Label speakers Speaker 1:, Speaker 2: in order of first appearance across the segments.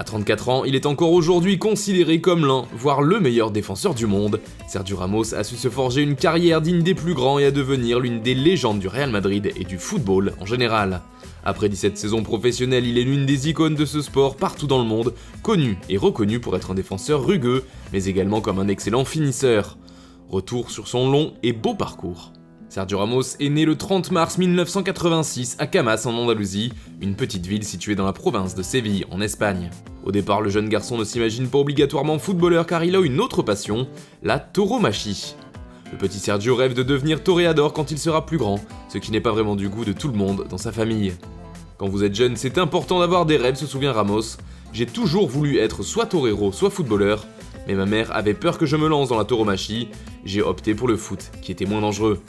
Speaker 1: À 34 ans, il est encore aujourd'hui considéré comme l'un, voire le meilleur défenseur du monde. Sergio Ramos a su se forger une carrière digne des plus grands et à devenir l'une des légendes du Real Madrid et du football en général. Après 17 saisons professionnelles, il est l'une des icônes de ce sport partout dans le monde, connu et reconnu pour être un défenseur rugueux, mais également comme un excellent finisseur. Retour sur son long et beau parcours. Sergio Ramos est né le 30 mars 1986 à Camas en Andalousie, une petite ville située dans la province de Séville en Espagne. Au départ, le jeune garçon ne s'imagine pas obligatoirement footballeur car il a une autre passion, la tauromachie. Le petit Sergio rêve de devenir toréador quand il sera plus grand, ce qui n'est pas vraiment du goût de tout le monde dans sa famille. Quand vous êtes jeune, c'est important d'avoir des rêves, se souvient Ramos. J'ai toujours voulu être soit torero, soit footballeur, mais ma mère avait peur que je me lance dans la tauromachie, j'ai opté pour le foot, qui était moins dangereux.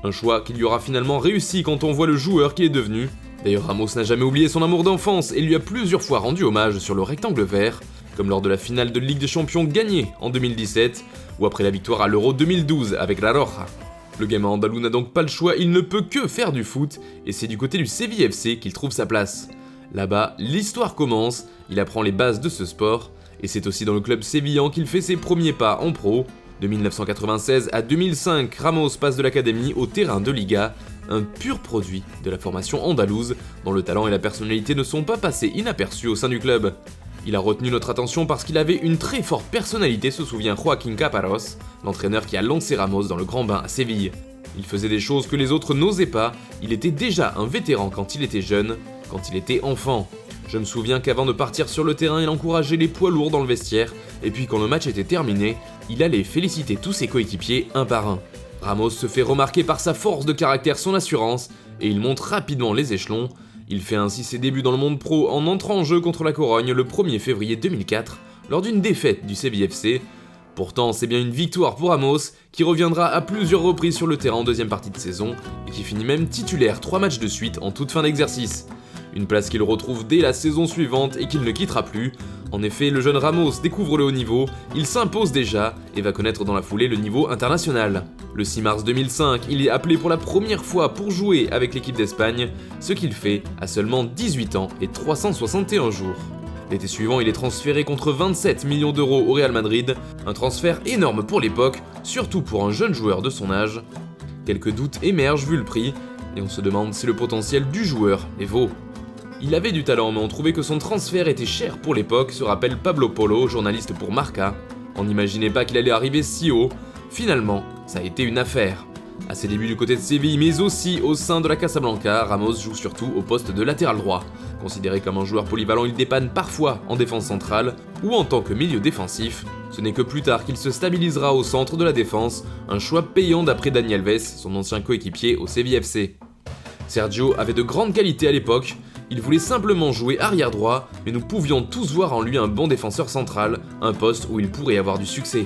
Speaker 1: Un choix qui lui aura finalement réussi quand on voit le joueur qu'il est devenu. D'ailleurs, Ramos n'a jamais oublié son amour d'enfance et lui a plusieurs fois rendu hommage sur le rectangle vert, comme lors de la finale de Ligue des Champions gagnée en 2017, ou après la victoire à l'Euro 2012 avec La Roja. Le gamin andalou n'a donc pas le choix, il ne peut que faire du foot, et c'est du côté du Séville FC qu'il trouve sa place. Là-bas, l'histoire commence, il apprend les bases de ce sport, et c'est aussi dans le club sévillan qu'il fait ses premiers pas en pro. De 1996 à 2005, Ramos passe de l'académie au terrain de Liga, un pur produit de la formation andalouse, dont le talent et la personnalité ne sont pas passés inaperçus au sein du club. Il a retenu notre attention parce qu'il avait une très forte personnalité, se souvient Joaquín Caparrós, l'entraîneur qui a lancé Ramos dans le grand bain à Séville. Il faisait des choses que les autres n'osaient pas, il était déjà un vétéran quand il était jeune, quand il était enfant. Je me souviens qu'avant de partir sur le terrain, il encourageait les poids lourds dans le vestiaire, et puis quand le match était terminé, il allait féliciter tous ses coéquipiers un par un. Ramos se fait remarquer par sa force de caractère, son assurance, et il monte rapidement les échelons. Il fait ainsi ses débuts dans le monde pro en entrant en jeu contre la Corogne le 1er février 2004, lors d'une défaite du Séville FC. Pourtant, c'est bien une victoire pour Ramos, qui reviendra à plusieurs reprises sur le terrain en deuxième partie de saison, et qui finit même titulaire 3 matchs de suite en toute fin d'exercice. Une place qu'il retrouve dès la saison suivante et qu'il ne quittera plus. En effet, le jeune Ramos découvre le haut niveau, il s'impose déjà et va connaître dans la foulée le niveau international. Le 6 mars 2005, il est appelé pour la première fois pour jouer avec l'équipe d'Espagne, ce qu'il fait à seulement 18 ans et 361 jours. L'été suivant, il est transféré contre 27 millions d'euros au Real Madrid, un transfert énorme pour l'époque, surtout pour un jeune joueur de son âge. Quelques doutes émergent vu le prix, et on se demande si le potentiel du joueur les vaut. Il avait du talent, mais on trouvait que son transfert était cher pour l'époque, se rappelle Pablo Polo, journaliste pour Marca. On n'imaginait pas qu'il allait arriver si haut. Finalement, ça a été une affaire. À ses débuts du côté de Séville, mais aussi au sein de la Casablanca, Ramos joue surtout au poste de latéral droit. Considéré comme un joueur polyvalent, il dépanne parfois en défense centrale ou en tant que milieu défensif. Ce n'est que plus tard qu'il se stabilisera au centre de la défense, un choix payant d'après Dani Alves, son ancien coéquipier au Séville FC. Sergio avait de grandes qualités à l'époque, il voulait simplement jouer arrière droit, mais nous pouvions tous voir en lui un bon défenseur central, un poste où il pourrait avoir du succès.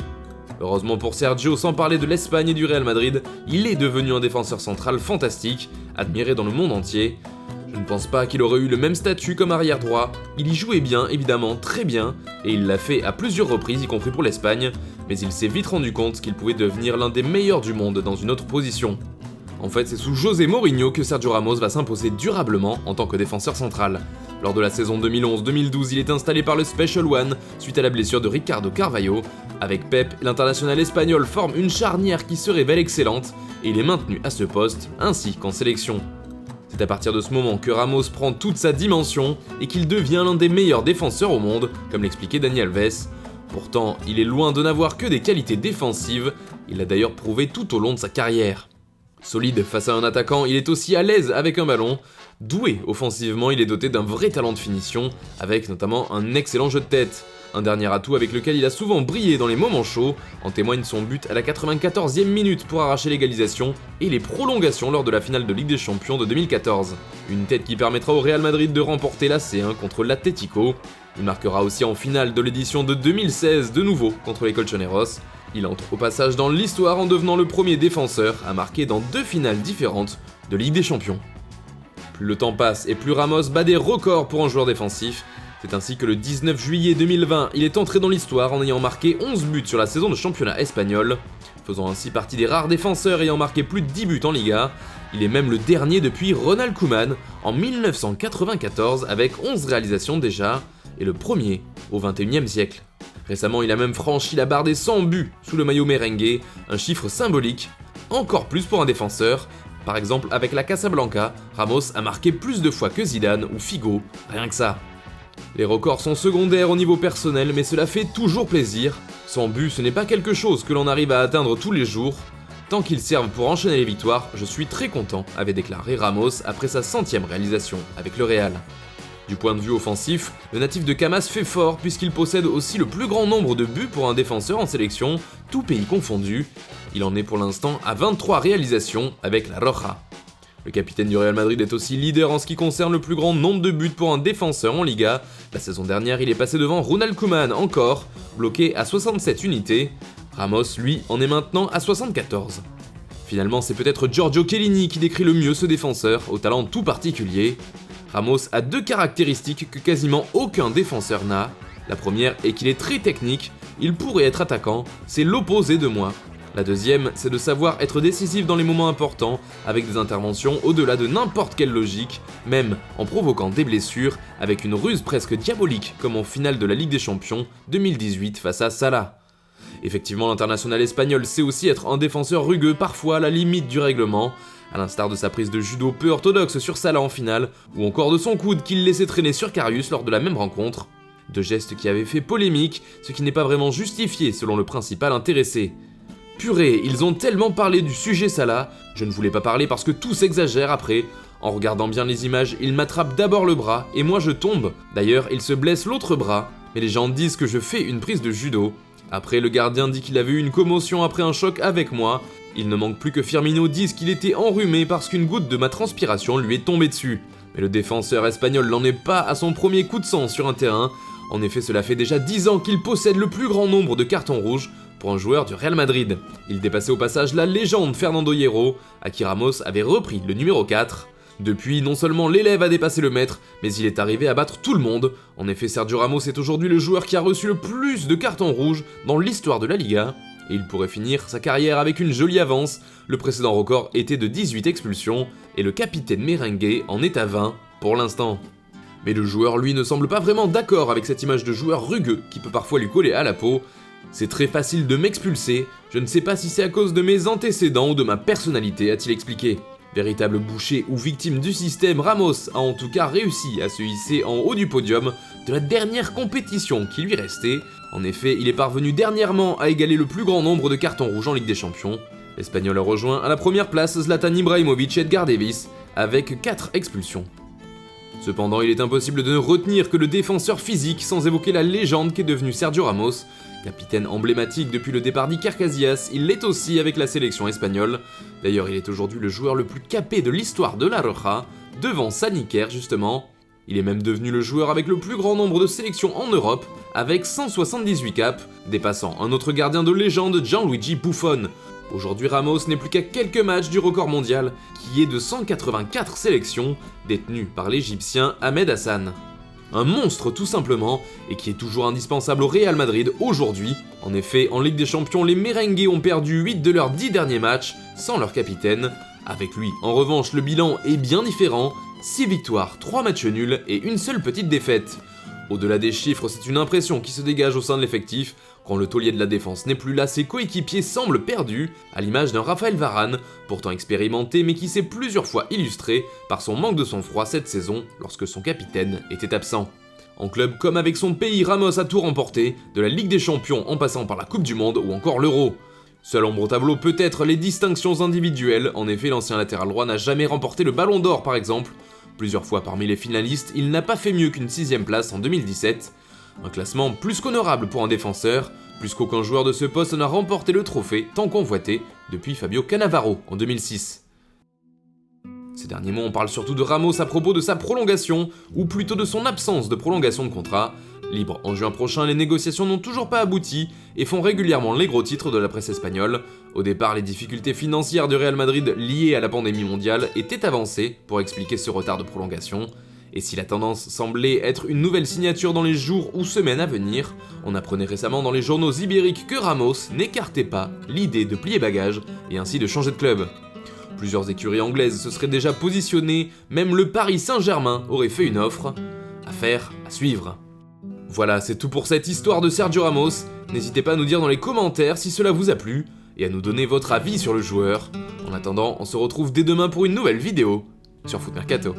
Speaker 1: Heureusement pour Sergio, sans parler de l'Espagne et du Real Madrid, il est devenu un défenseur central fantastique, admiré dans le monde entier. Je ne pense pas qu'il aurait eu le même statut comme arrière droit, il y jouait bien, évidemment, très bien, et il l'a fait à plusieurs reprises, y compris pour l'Espagne, mais il s'est vite rendu compte qu'il pouvait devenir l'un des meilleurs du monde dans une autre position. En fait, c'est sous José Mourinho que Sergio Ramos va s'imposer durablement en tant que défenseur central. Lors de la saison 2011-2012, il est installé par le Special One suite à la blessure de Ricardo Carvalho. Avec Pep, l'international espagnol forme une charnière qui se révèle excellente et il est maintenu à ce poste ainsi qu'en sélection. C'est à partir de ce moment que Ramos prend toute sa dimension et qu'il devient l'un des meilleurs défenseurs au monde, comme l'expliquait Dani Alves. Pourtant, il est loin de n'avoir que des qualités défensives, il l'a d'ailleurs prouvé tout au long de sa carrière. Solide face à un attaquant, il est aussi à l'aise avec un ballon. Doué offensivement, il est doté d'un vrai talent de finition, avec notamment un excellent jeu de tête. Un dernier atout avec lequel il a souvent brillé dans les moments chauds, en témoigne son but à la 94e minute pour arracher l'égalisation et les prolongations lors de la finale de Ligue des Champions de 2014. Une tête qui permettra au Real Madrid de remporter la C1 contre l'Atlético. Il marquera aussi en finale de l'édition de 2016 de nouveau contre les Colchoneros. Il entre au passage dans l'histoire en devenant le premier défenseur à marquer dans 2 finales différentes de Ligue des Champions. Plus le temps passe et plus Ramos bat des records pour un joueur défensif. C'est ainsi que le 19 juillet 2020, il est entré dans l'histoire en ayant marqué 11 buts sur la saison de championnat espagnol, faisant ainsi partie des rares défenseurs ayant marqué plus de 10 buts en Liga. Il est même le dernier depuis Ronald Koeman en 1994 avec 11 réalisations déjà, et le premier au XXIe siècle. Récemment, il a même franchi la barre des 100 buts sous le maillot merengue, un chiffre symbolique, encore plus pour un défenseur. Par exemple, avec la Casablanca, Ramos a marqué plus de fois que Zidane ou Figo, rien que ça. Les records sont secondaires au niveau personnel, mais cela fait toujours plaisir. 100 buts, ce n'est pas quelque chose que l'on arrive à atteindre tous les jours. Tant qu'ils servent pour enchaîner les victoires, je suis très content, avait déclaré Ramos après sa 100e réalisation avec le Real. Du point de vue offensif, le natif de Camas fait fort puisqu'il possède aussi le plus grand nombre de buts pour un défenseur en sélection, tout pays confondu. Il en est pour l'instant à 23 réalisations avec la Roja. Le capitaine du Real Madrid est aussi leader en ce qui concerne le plus grand nombre de buts pour un défenseur en Liga. La saison dernière, il est passé devant Ronald Koeman encore, bloqué à 67 unités. Ramos, lui, en est maintenant à 74. Finalement, c'est peut-être Giorgio Chiellini qui décrit le mieux ce défenseur, au talent tout particulier. Ramos a deux caractéristiques que quasiment aucun défenseur n'a. La première est qu'il est très technique, il pourrait être attaquant, c'est l'opposé de moi. La deuxième, c'est de savoir être décisif dans les moments importants, avec des interventions au-delà de n'importe quelle logique, même en provoquant des blessures, avec une ruse presque diabolique comme en finale de la Ligue des Champions 2018 face à Salah. Effectivement, l'international espagnol sait aussi être un défenseur rugueux, parfois à la limite du règlement, à l'instar de sa prise de judo peu orthodoxe sur Salah en finale, ou encore de son coude qu'il laissait traîner sur Karius lors de la même rencontre. Deux gestes qui avaient fait polémique, ce qui n'est pas vraiment justifié selon le principal intéressé. Purée, ils ont tellement parlé du sujet Salah, je ne voulais pas parler parce que tout s'exagère après. En regardant bien les images, il m'attrape d'abord le bras, et moi je tombe. D'ailleurs, il se blesse l'autre bras, mais les gens disent que je fais une prise de judo. Après, le gardien dit qu'il avait eu une commotion après un choc avec moi. Il ne manque plus que Firmino dise qu'il était enrhumé parce qu'une goutte de ma transpiration lui est tombée dessus. Mais le défenseur espagnol n'en est pas à son premier coup de sang sur un terrain. En effet, cela fait déjà 10 ans qu'il possède le plus grand nombre de cartons rouges pour un joueur du Real Madrid. Il dépassait au passage la légende Fernando Hierro, à qui Ramos avait repris le numéro 4. Depuis, non seulement l'élève a dépassé le maître, mais il est arrivé à battre tout le monde. En effet, Sergio Ramos est aujourd'hui le joueur qui a reçu le plus de cartons rouges dans l'histoire de la Liga. Et il pourrait finir sa carrière avec une jolie avance. Le précédent record était de 18 expulsions, et le capitaine merengue en est à 20 pour l'instant. Mais le joueur, lui, ne semble pas vraiment d'accord avec cette image de joueur rugueux qui peut parfois lui coller à la peau. C'est très facile de m'expulser, je ne sais pas si c'est à cause de mes antécédents ou de ma personnalité, a-t-il expliqué. Véritable boucher ou victime du système, Ramos a en tout cas réussi à se hisser en haut du podium de la dernière compétition qui lui restait. En effet, il est parvenu dernièrement à égaler le plus grand nombre de cartons rouges en Ligue des Champions. L'Espagnol a rejoint à la première place Zlatan Ibrahimovic et Edgar Davis, avec 4 expulsions. Cependant, il est impossible de ne retenir que le défenseur physique sans évoquer la légende qu'est devenu Sergio Ramos. Capitaine emblématique depuis le départ d'Iker Casillas, il l'est aussi avec la sélection espagnole. D'ailleurs, il est aujourd'hui le joueur le plus capé de l'histoire de la Roja, devant Saniker justement. Il est même devenu le joueur avec le plus grand nombre de sélections en Europe, avec 178 caps, dépassant un autre gardien de légende, Gianluigi Buffon. Aujourd'hui, Ramos n'est plus qu'à quelques matchs du record mondial, qui est de 184 sélections, détenues par l'Égyptien Ahmed Hassan. Un monstre tout simplement, et qui est toujours indispensable au Real Madrid aujourd'hui. En effet, en Ligue des Champions, les merengues ont perdu 8 de leurs 10 derniers matchs, sans leur capitaine. Avec lui, en revanche, le bilan est bien différent, 6 victoires, 3 matchs nuls et une seule petite défaite. Au-delà des chiffres, c'est une impression qui se dégage au sein de l'effectif. Quand le taulier de la défense n'est plus là, ses coéquipiers semblent perdus, à l'image d'un Raphaël Varane, pourtant expérimenté mais qui s'est plusieurs fois illustré par son manque de sang-froid cette saison lorsque son capitaine était absent. En club comme avec son pays, Ramos a tout remporté, de la Ligue des Champions en passant par la Coupe du Monde ou encore l'Euro. Seul ombre au tableau peut-être les distinctions individuelles, en effet l'ancien latéral droit n'a jamais remporté le Ballon d'Or par exemple. Plusieurs fois parmi les finalistes, il n'a pas fait mieux qu'une 6ème place en 2017. Un classement plus qu'honorable pour un défenseur, plus qu'aucun joueur de ce poste n'a remporté le trophée tant convoité depuis Fabio Cannavaro en 2006. Ces derniers mois, on parle surtout de Ramos à propos de sa prolongation, ou plutôt de son absence de prolongation de contrat. Libre en juin prochain, les négociations n'ont toujours pas abouti et font régulièrement les gros titres de la presse espagnole. Au départ, les difficultés financières du Real Madrid liées à la pandémie mondiale étaient avancées pour expliquer ce retard de prolongation. Et si la tendance semblait être une nouvelle signature dans les jours ou semaines à venir, on apprenait récemment dans les journaux ibériques que Ramos n'écartait pas l'idée de plier bagages et ainsi de changer de club. Plusieurs écuries anglaises se seraient déjà positionnées, même le Paris Saint-Germain aurait fait une offre. Affaire à suivre. Voilà, c'est tout pour cette histoire de Sergio Ramos. N'hésitez pas à nous dire dans les commentaires si cela vous a plu, et à nous donner votre avis sur le joueur. En attendant, on se retrouve dès demain pour une nouvelle vidéo sur Foot Mercato.